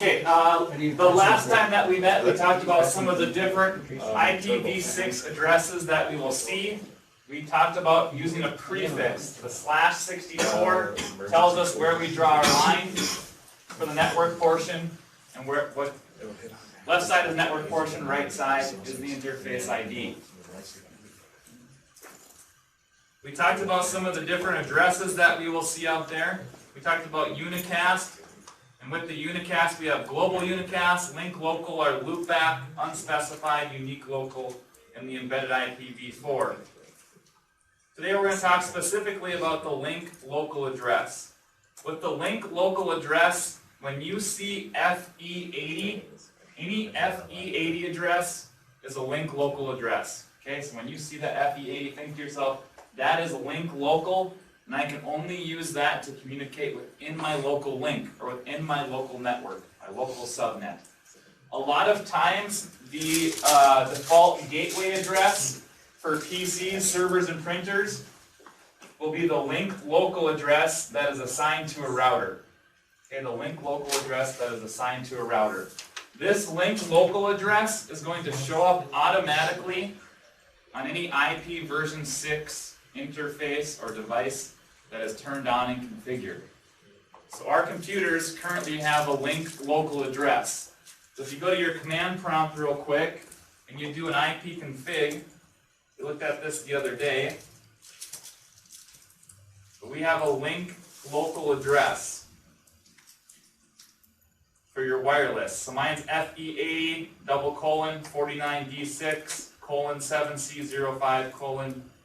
Okay, the last time that we met, we talked about some of the different IPv6 addresses that we will see. We talked about using a prefix. The /64 tells us where we draw our line for the network portion, and what left side is network portion, right side is the interface ID. We talked about some of the different addresses that we will see out there. We talked about unicast. And with the unicast, we have global unicast, link local or loopback, unspecified, unique local, and the embedded IPv4. Today we're going to talk specifically about the link local address. With the link local address, when you see FE80, any FE80 address is a link local address. Okay, so when you see that FE80, think to yourself, that is link local. And I can only use that to communicate within my local link or within my local network, my local subnet. A lot of times, the default gateway address for PCs, servers, and printers will be the link local address that is assigned to a router. Okay, the link local address that is assigned to a router. This link local address is going to show up automatically on any IP version 6 interface or device that is turned on and configured. So our computers currently have a link local address. So if you go to your command prompt real quick and you do an ipconfig, we looked at this the other day, but we have a link local address for your wireless. So mine's FE80 :49D6 :7C05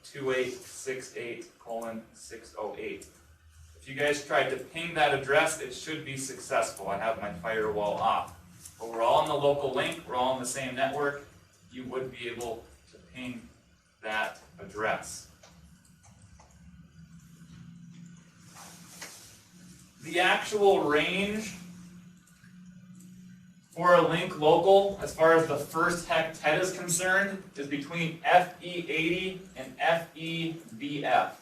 :2868 :608. If you guys tried to ping that address, it should be successful. I have my firewall off. But we're all in the local link, we're all in the same network. You would be able to ping that address. The actual range for a link local, as far as the first hectet is concerned, is between FE80 and FEBF.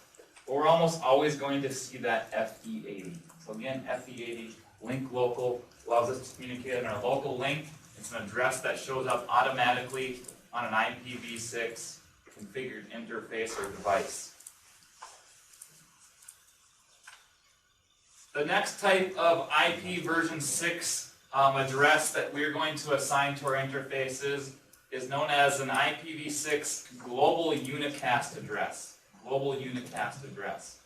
But we're almost always going to see that FE80. So again, FE80, link local, allows us to communicate in our local link. It's an address that shows up automatically on an IPv6 configured interface or device. The next type of IP version 6 address that we're going to assign to our interfaces is known as an IPv6 global unicast address. Global unicast address.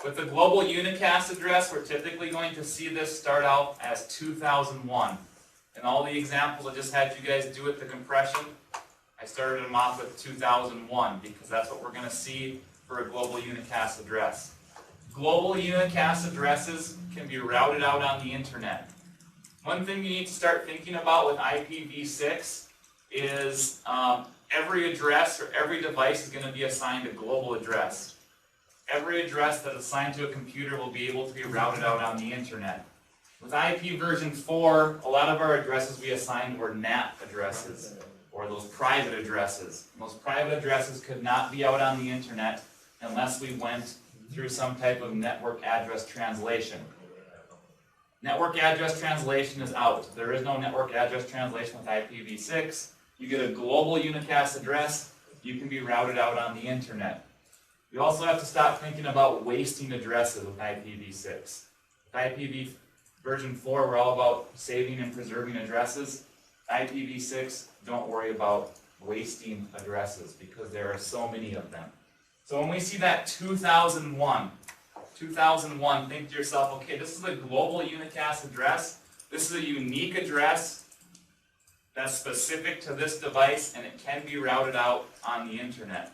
With the global unicast address, we're typically going to see this start out as 2001. And all the examples I just had you guys do with the compression, I started them off with 2001 because that's what we're going to see for a global unicast address. Global unicast addresses can be routed out on the internet. One thing you need to start thinking about with IPv6 is every address or every device is going to be assigned a global address. Every address that's assigned to a computer will be able to be routed out on the internet. With IP version 4, a lot of our addresses we assigned were NAT addresses, or those private addresses. And those private addresses could not be out on the internet unless we went through some type of network address translation. Network address translation is out. There is no network address translation with IPv6. You get a global unicast address, you can be routed out on the internet. We also have to stop thinking about wasting addresses with IPv6. With IPv version 4, we're all about saving and preserving addresses. IPv6, don't worry about wasting addresses because there are so many of them. So when we see that 2001, think to yourself, okay, this is a global unicast address. This is a unique address that's specific to this device, and it can be routed out on the internet.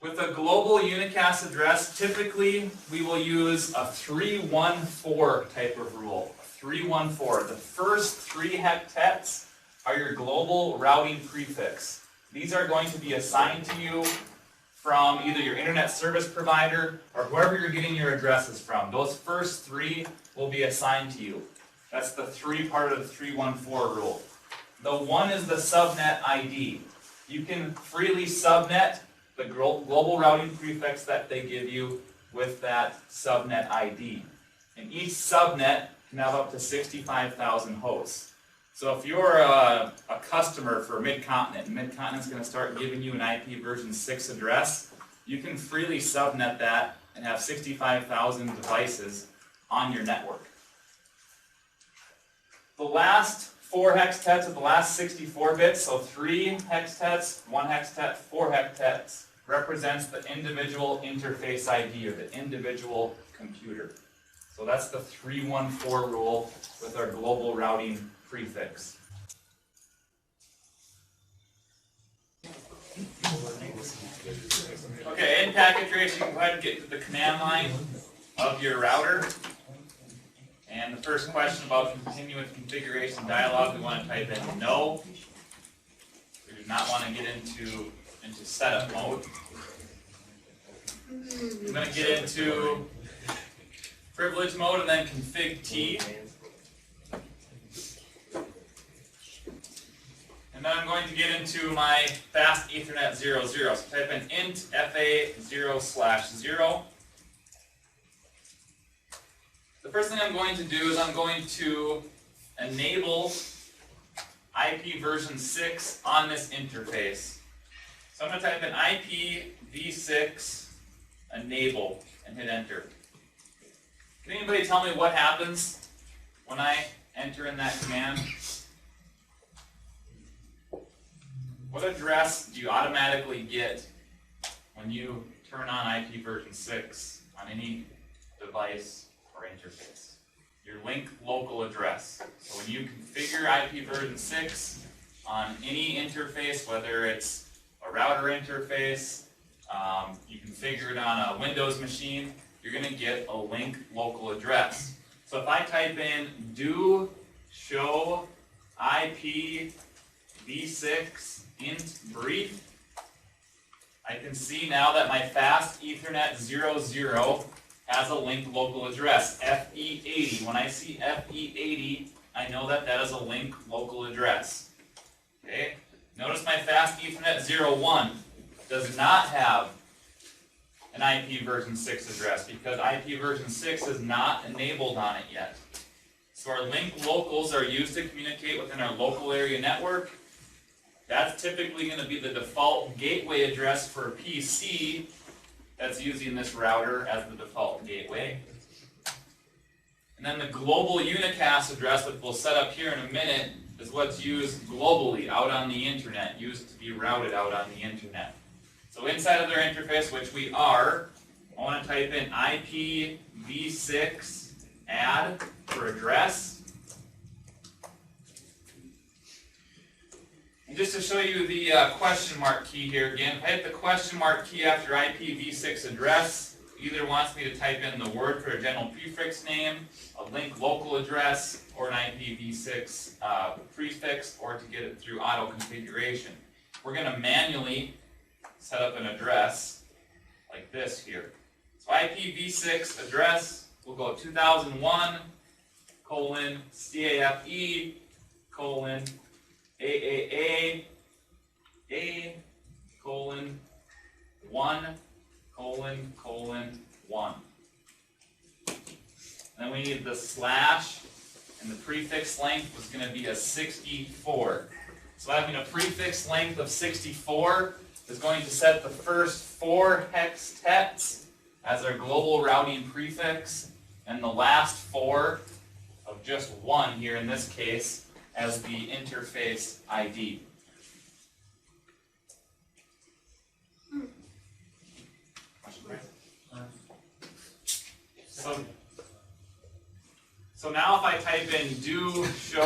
With a global unicast address, typically we will use a 314 type of rule. 314. The first 3 hectets are your global routing prefix. These are going to be assigned to you from either your internet service provider or whoever you're getting your addresses from. Those first 3 will be assigned to you. That's the 3 part of the 314 rule. The 1 is the subnet ID. You can freely subnet the global routing prefix that they give you with that subnet ID. And each subnet can have up to 65,000 hosts. So if you're a customer for Mid-Continent, and Mid-Continent's going to start giving you an IP version 6 address, you can freely subnet that and have 65,000 devices on your network. The last 4 hextets of the last 64 bits, so 3 hextets, 1 hextet, 4 hextets, represents the individual interface ID, or the individual computer. So that's the 314 rule with our global routing prefix. Okay, in packet trace, you can go ahead and get to the command line of your router. And the first question about continuous configuration dialog, we want to type in no. We do not want to get into setup mode. I'm going to get into privilege mode and then config T. And then I'm going to get into my fast Ethernet 00. So type in int fa0/0. The first thing I'm going to do is I'm going to enable IP version 6 on this interface. So I'm going to type in IPv6 enable and hit enter. Can anybody tell me what happens when I enter in that command? What address do you automatically get when you turn on IP version 6 on any device or interface? Your link local address. So when you configure IP version 6 on any interface, whether it's a router interface, you configure it on a Windows machine, you're going to get a link local address. So if I type in do show IPv6 int brief, I can see now that my fast Ethernet 00 has a link local address, FE80. When I see FE80, I know that that is a link local address. Okay? Notice my fast Ethernet 01 does not have an IP version 6 address because IP version 6 is not enabled on it yet. So our link locals are used to communicate within our local area network. That's typically going to be the default gateway address for a PC that's using this router as the default gateway. And then the global unicast address, which we'll set up here in a minute, is what's used globally out on the internet, used to be routed out on the internet. So inside of their interface, which we are, I want to type in IPv6 add for address. And just to show you the question mark key here again, if I hit the question mark key after IPv6 address, it either wants me to type in the word for a general prefix name, a link local address, or an IPv6 prefix, or to get it through auto configuration. We're going to manually set up an address like this here. So IPv6 address, we'll go 2001 colon CAFE colon AAA A colon 1 colon colon 1. And then we need the slash, and the prefix length was going to be a 64. So having a prefix length of 64 is going to set the first 4 hextets as our global routing prefix, and the last 4 of just 1 here in this case as the interface ID. So now if I type in do show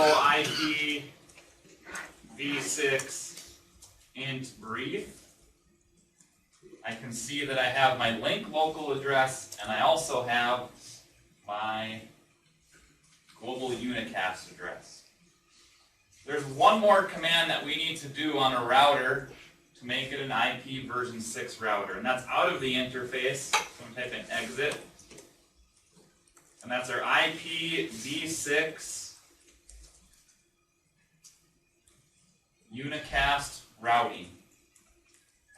IPv6 int brief, I can see that I have my link local address and I also have my global unicast address. There's one more command that we need to do on a router to make it an IP version 6 router, and that's out of the interface. So I'm going to type in exit, and that's our IPv6 unicast routing.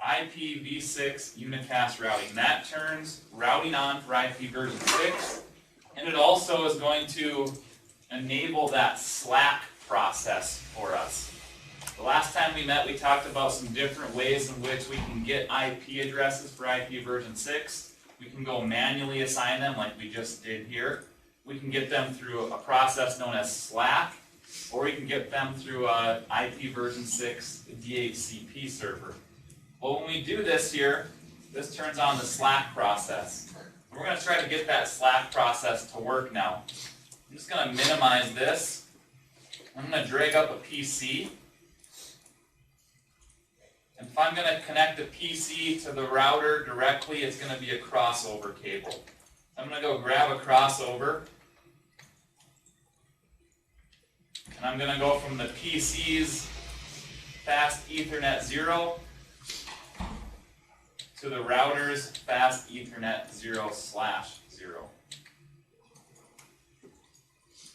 IPv6 unicast routing. That turns routing on for IP version 6, and it also is going to enable that Slack process for us. The last time we met, we talked about some different ways in which we can get IP addresses for IP version 6. We can go manually assign them like we just did here. We can get them through a process known as Slack, or we can get them through a IP version 6 DHCP server. Well, when we do this here, this turns on the Slack process. We're going to try to get that Slack process to work now. I'm just going to minimize this. I'm going to drag up a PC. And if I'm going to connect the PC to the router directly, it's going to be a crossover cable. I'm going to go grab a crossover. And I'm going to go from the PC's fast Ethernet 0 to the router's fast Ethernet 0/0.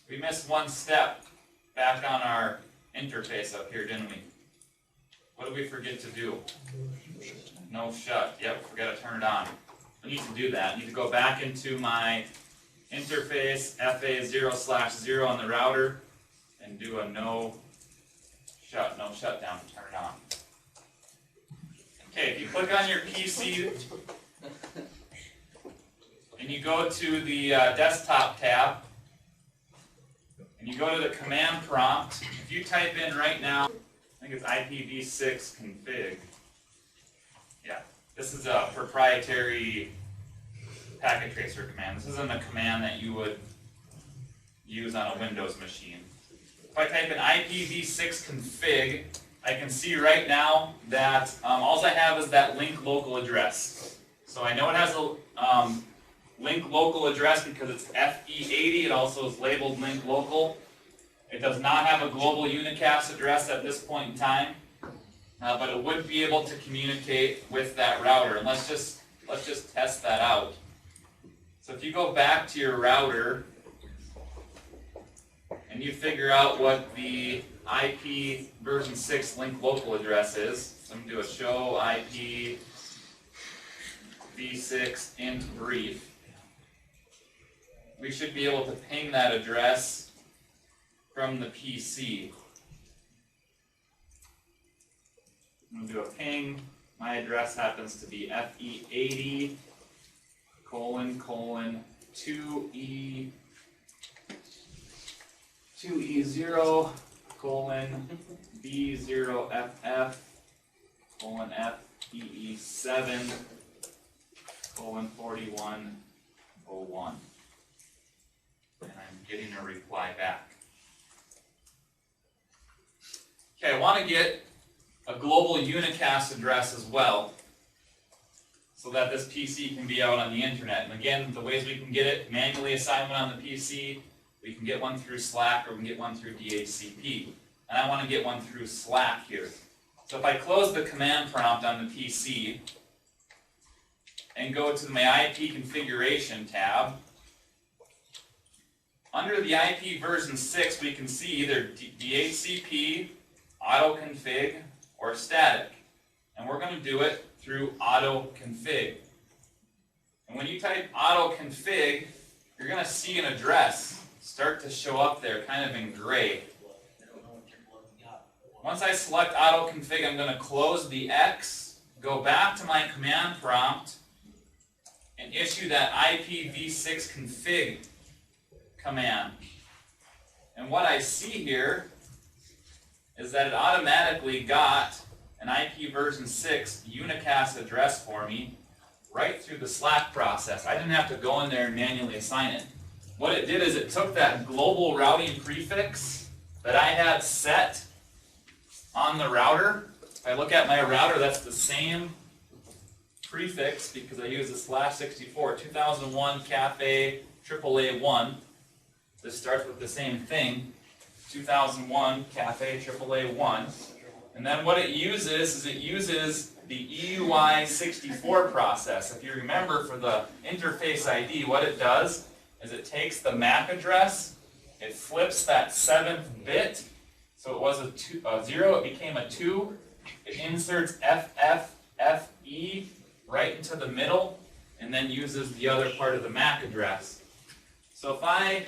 We missed one step back on our interface up here, didn't we? What did we forget to do? No shut. Yep, forgot to turn it on. I need to do that. I need to go back into my interface FA 0/0 on the router and do a no shutdown to turn it on. Okay, if you click on your PC and you go to the desktop tab and you go to the command prompt, if you type in right now, I think it's IPv6 config. Yeah, this is a proprietary packet tracer command. This isn't a command that you would use on a Windows machine. If I type in IPv6 config, I can see right now that all I have is that link local address. So I know it has a link local address because it's FE80. It also is labeled link local. It does not have a global unicast address at this point in time, but it would be able to communicate with that router. And let's just test that out. So if you go back to your router and you figure out what the IP version 6 link local address is, so I'm going to do a show IPv6 int brief. We should be able to ping that address from the PC. I'm going to do a ping. My address happens to be FE80 ::2E 2E0 :B0FF FEE7 :4101. And I'm getting a reply back. Okay, I want to get a global unicast address as well, so that this PC can be out on the internet. And again, the ways we can get it: manually assign one on the PC, we can get one through Slack, or we can get one through DHCP. And I want to get one through Slack here. So if I close the command prompt on the PC and go to my IP configuration tab, under the IP version 6, we can see either DHCP, autoconfig, or static. And we're going to do it through autoconfig. And when you type autoconfig, you're going to see an address start to show up there, kind of in gray. Once I select autoconfig, I'm going to close the X, go back to my command prompt, and issue that IPv6 config command. And what I see here is that it automatically got an IP version 6 unicast address for me right through the Slack process. I didn't have to go in there and manually assign it. What it did is it took that global routing prefix that I had set on the router. If I look at my router, that's the same prefix because I use the /64, 2001 CAFE AAA1. This starts with the same thing, 2001 CAFE AAA1. And then what it uses is it uses the EUI64 process. If you remember, for the interface ID, what it does is it takes the MAC address, it flips that 7th bit, so it was a 0, it became a 2, it inserts FFFE right into the middle, and then uses the other part of the MAC address. So if I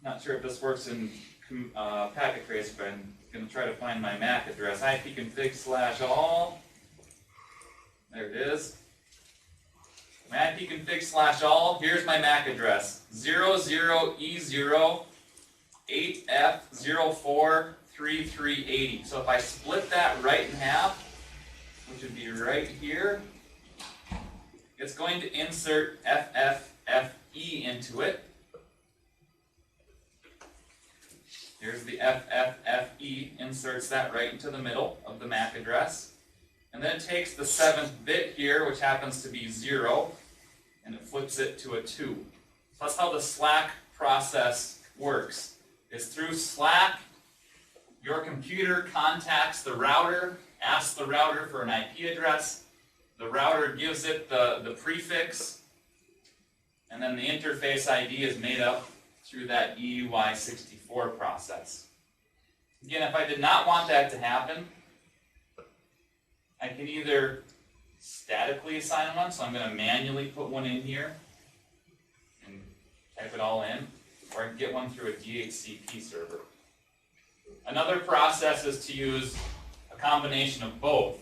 Not sure if this works in packet trace, but I'm going to try to find my MAC address. ipconfig/all. There it is. My ipconfig/all. Here's my MAC address: 00E08F043380. So if I split that right in half, which would be right here, it's going to insert FFFE into it. Here's the FFFE, inserts that right into the middle of the MAC address. And then it takes the 7th bit here, which happens to be 0, and it flips it to a 2. So that's how the SLAC process works. Is through SLAC, your computer contacts the router, asks the router for an IP address, the router gives it the prefix, and then the interface ID is made up through that EUI64 process. Again, if I did not want that to happen, I can either statically assign one, so I'm going to manually put one in here and type it all in, or I can get one through a DHCP server. Another process is to use a combination of both,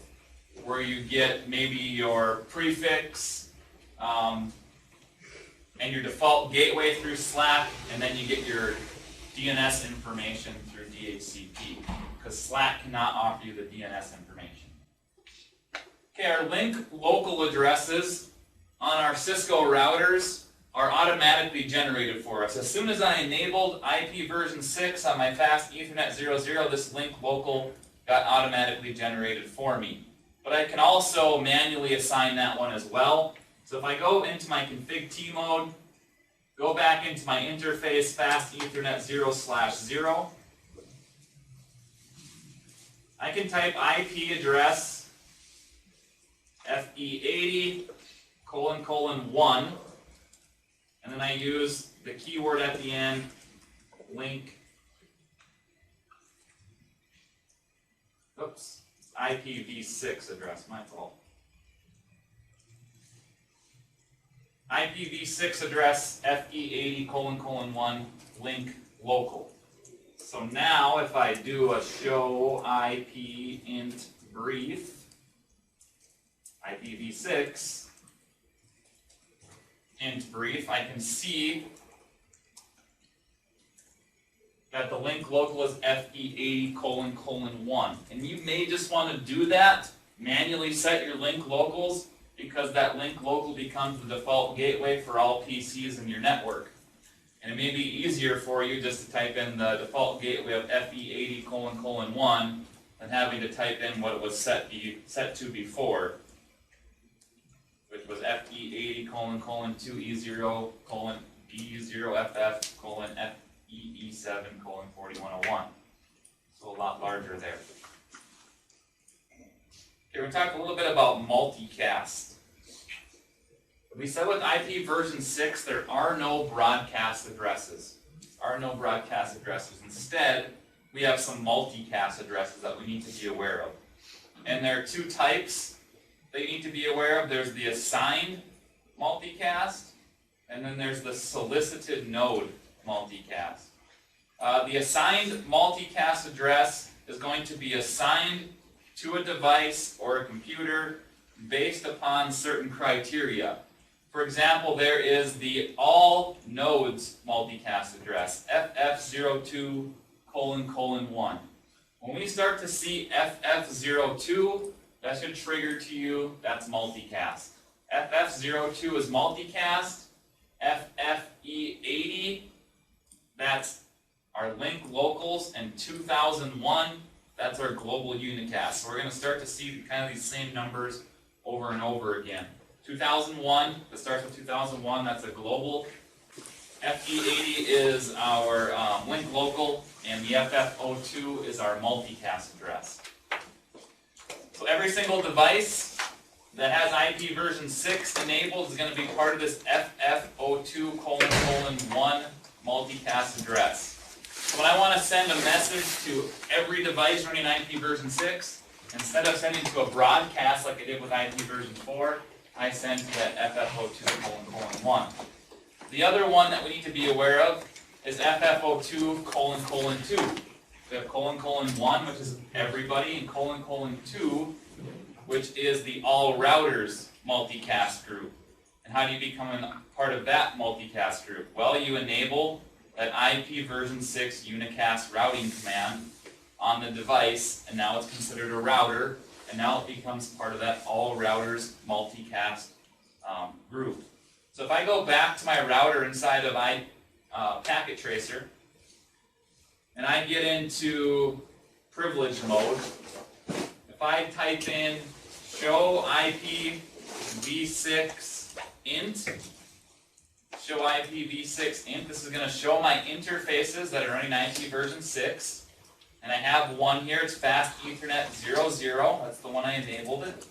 where you get maybe your prefix and your default gateway through SLAC, and then you get your DNS information through DHCP, because SLAC cannot offer you the DNS information. Okay, our link local addresses on our Cisco routers are automatically generated for us. As soon as I enabled IPv6 on my fast Ethernet 00, this link local got automatically generated for me. But I can also manually assign that one as well. So if I go into my config T mode, go back into my interface fast Ethernet 0/0, I can type IP address FE80::1, and then I use the keyword at the end, link, IPv6 address, my fault. IPv6 address FE80::1 link local. So now if I do a show IP int brief IPv6 int brief, I can see that the link local is FE80::1. And you may just want to do that, manually set your link locals, because that link local becomes the default gateway for all PCs in your network. And it may be easier for you just to type in the default gateway of FE80::1 than having to type in what it was set to before, which was FE80::2E0:B0FF::FEE7:4101. So a lot larger there. Okay, we're going to talk a little bit about multicast. We said with IPv6 there are no broadcast addresses. Instead, we have some multicast addresses that we need to be aware of. And there are two types that you need to be aware of. There's the assigned multicast, and then there's the solicited node multicast. The assigned multicast address is going to be assigned to a device or a computer based upon certain criteria. For example, there is the all nodes multicast address, FF02::1. When we start to see FF02, that should trigger to you, that's multicast. FF02 is multicast. FFE80, that's our link locals, and 2001, that's our global unicast. So we're going to start to see kind of these same numbers over and over again. 2001, that starts with 2001, that's a global. FE80 is our link local, and the FF02 is our multicast address. So every single device that has IPv6 enabled is going to be part of this FF02::1 multicast address. So when I want to send a message to every device running IPv6, instead of sending to a broadcast like I did with IPv4, I send to that FF02::1. The other one that we need to be aware of is FFO2::2. We have ::1, which is everybody, and ::2, which is the all routers multicast group. And how do you become a part of that multicast group? Well, you enable that IP version 6 unicast routing command on the device, and now it's considered a router, and now it becomes part of that all routers multicast group. So if I go back to my router inside of Packet Tracer, and I get into privilege mode, if I type in show IPv6 int, this is going to show my interfaces that are running IP version 6. And I have one here, it's fast Ethernet 00, that's the one I enabled it.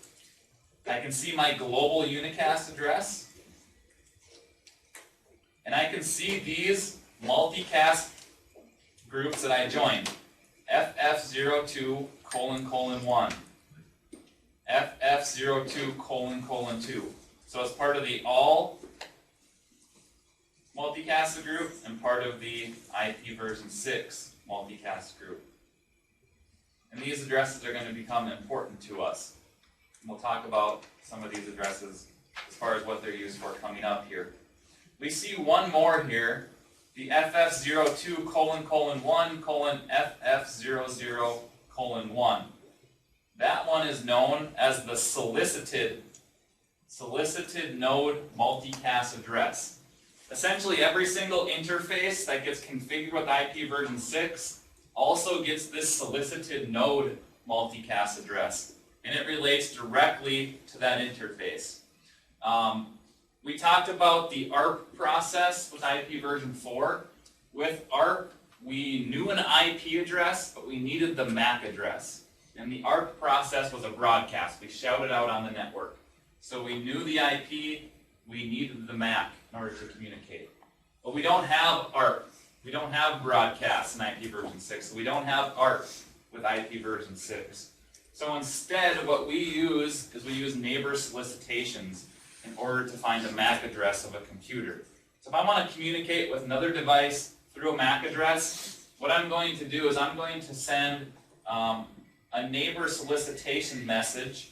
I can see my global unicast address. And I can see these multicast groups that I joined. FF02::1. FF02::2. So it's part of the all multicast group and part of the IP version 6 multicast group. And these addresses are going to become important to us. And we'll talk about some of these addresses as far as what they're used for coming up here. We see one more here, the FF02::1:FF00:1. That one is known as the solicited node multicast address. Essentially, every single interface that gets configured with IP version 6 also gets this solicited node multicast address, and it relates directly to that interface. We talked about the ARP process with IP version 4. With ARP, we knew an IP address, but we needed the MAC address. And the ARP process was a broadcast. We shouted out on the network. So we knew the IP, we needed the MAC in order to communicate. But we don't have ARP. We don't have broadcasts in IP version 6. So we don't have ARP with IP version 6. So instead, what we use is we use neighbor solicitations in order to find the MAC address of a computer. So if I want to communicate with another device through a MAC address, what I'm going to do is I'm going to send a neighbor solicitation message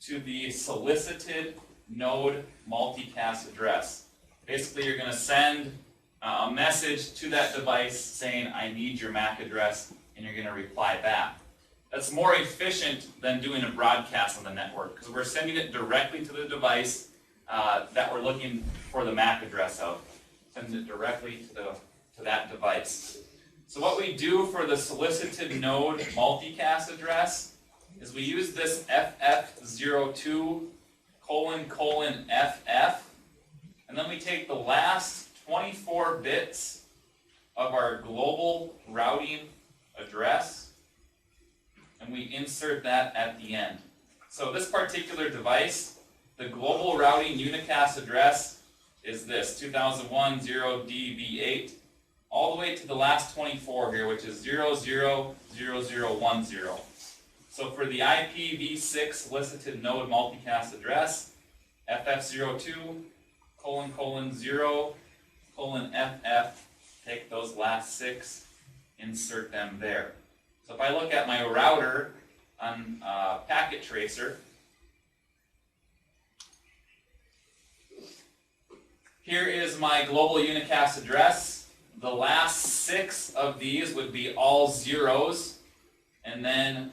to the solicited node multicast address. Basically, you're going to send a message to that device saying, I need your MAC address, and you're going to reply back. That's more efficient than doing a broadcast on the network, because we're sending it directly to the device that we're looking for the MAC address of. Send it directly to that device. So what we do for the solicited node multicast address is we use this FF02::FF, and then we take the last 24 bits of our global routing address, and we insert that at the end. So this particular device, the global routing unicast address is this, 2001:0DB8, all the way to the last 24 here, which is 000010. So for the IPv6 solicited node multicast address, FF02::0:FF, take those last 6, insert them there. So if I look at my router on Packet Tracer, here is my global unicast address. The last 6 of these would be all zeros, and then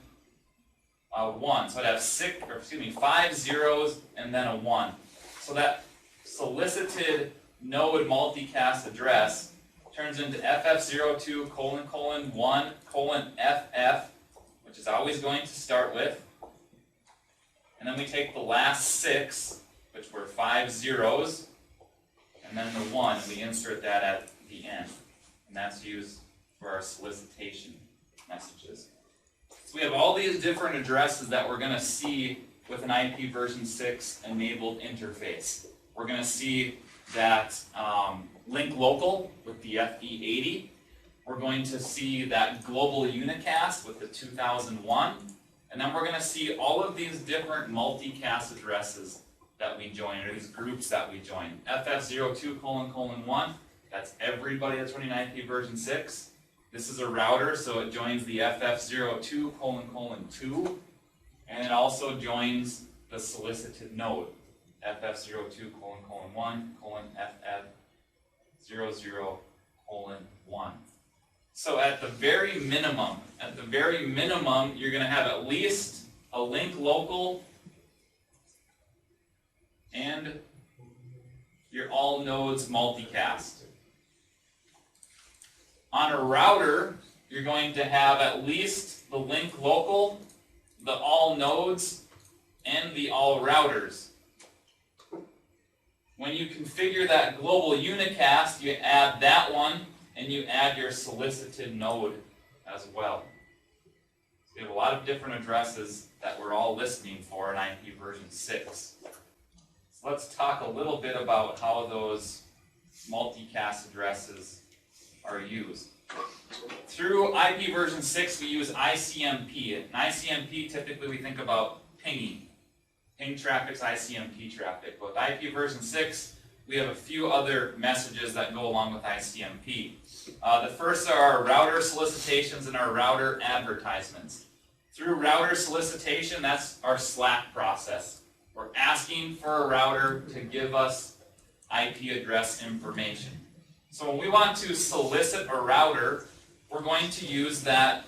1. So I'd have 5 zeros and then a 1. So that solicited node multicast address turns into FF02::1:FF, which is always going to start with. And then we take the last 6, which were 5 zeros, and then the 1, and we insert that at the end. And that's used for our solicitation messages. So we have all these different addresses that we're going to see with an IP version 6 enabled interface. We're going to see that link local with the FE80. We're going to see that global unicast with the 2001. And then we're going to see all of these different multicast addresses that we join, or these groups that we join. FF02::1, That's everybody that's running IP version 6. This is a router, so it joins the FF02::2, and it also joins the solicited node, FF02::1:FF00:1. So at the very minimum, you're going to have at least a link local and your all nodes multicast. On a router, you're going to have at least the link local, the all nodes, and the all routers. When you configure that global unicast, you add that one, and you add your solicited node as well. So we have a lot of different addresses that we're all listening for in IP version 6. So let's talk a little bit about how those multicast addresses are used. Through IP version 6, we use ICMP. In ICMP, typically we think about pinging. Ping traffic's ICMP traffic. But with IP version 6, we have a few other messages that go along with ICMP. The first are our router solicitations and our router advertisements. Through router solicitation, that's our Slack process. We're asking for a router to give us IP address information. So when we want to solicit a router, we're going to use that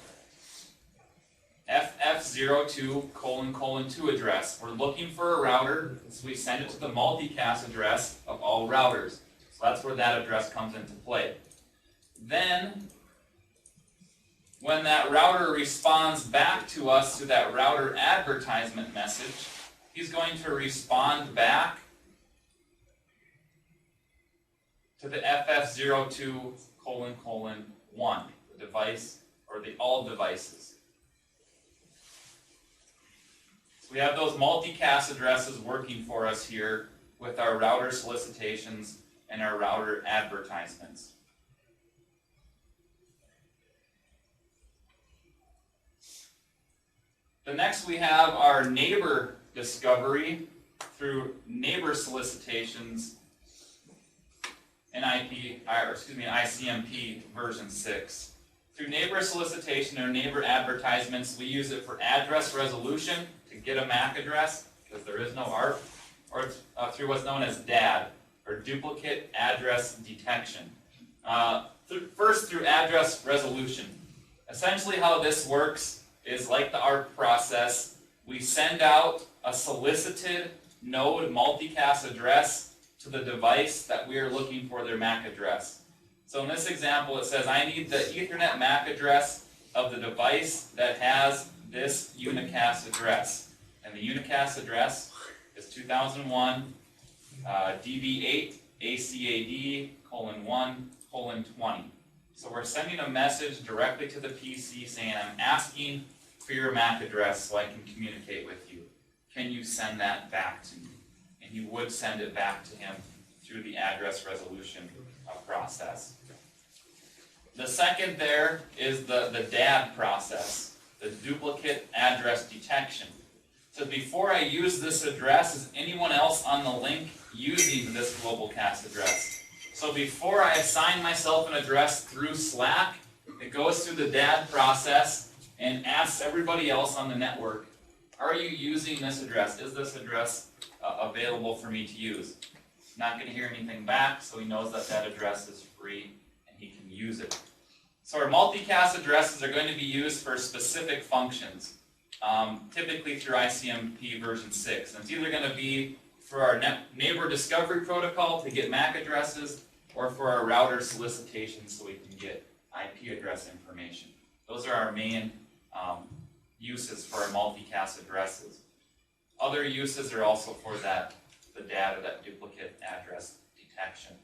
FF02::2 address. We're looking for a router, so we send it to the multicast address of all routers. So that's where that address comes into play. Then, when that router responds back to us to that router advertisement message, he's going to respond back to the FF02::1, the device, or the all devices. So we have those multicast addresses working for us here with our router solicitations and our router advertisements. The next we have our neighbor discovery through neighbor solicitations in ICMP version 6. Through neighbor solicitation or neighbor advertisements, we use it for address resolution to get a MAC address, because there is no ARP, or through what's known as DAD, or duplicate address detection. First, through address resolution. Essentially how this works is like the ARP process. We send out a solicited node multicast address to the device that we are looking for their MAC address. So in this example, it says I need the Ethernet MAC address of the device that has this unicast address. And the unicast address is 2001 DB8 ACAD:1:20. So we're sending a message directly to the PC saying, I'm asking for your MAC address so I can communicate with you. Can you send that back to me? And he would send it back to him through the address resolution process. The second there is the DAD process, the duplicate address detection. So before I use this address, is anyone else on the link using this global cast address? So before I assign myself an address through Slack, it goes through the DAD process and asks everybody else on the network, are you using this address? Is this address available for me to use? Not going to hear anything back, so he knows that that address is free and he can use it. So our multicast addresses are going to be used for specific functions, typically through ICMP version 6. And it's either going to be for our neighbor discovery protocol to get MAC addresses, or for our router solicitation so we can get IP address information. Those are our main uses for our multicast addresses. Other uses are also for the DAD, or that duplicate address detection.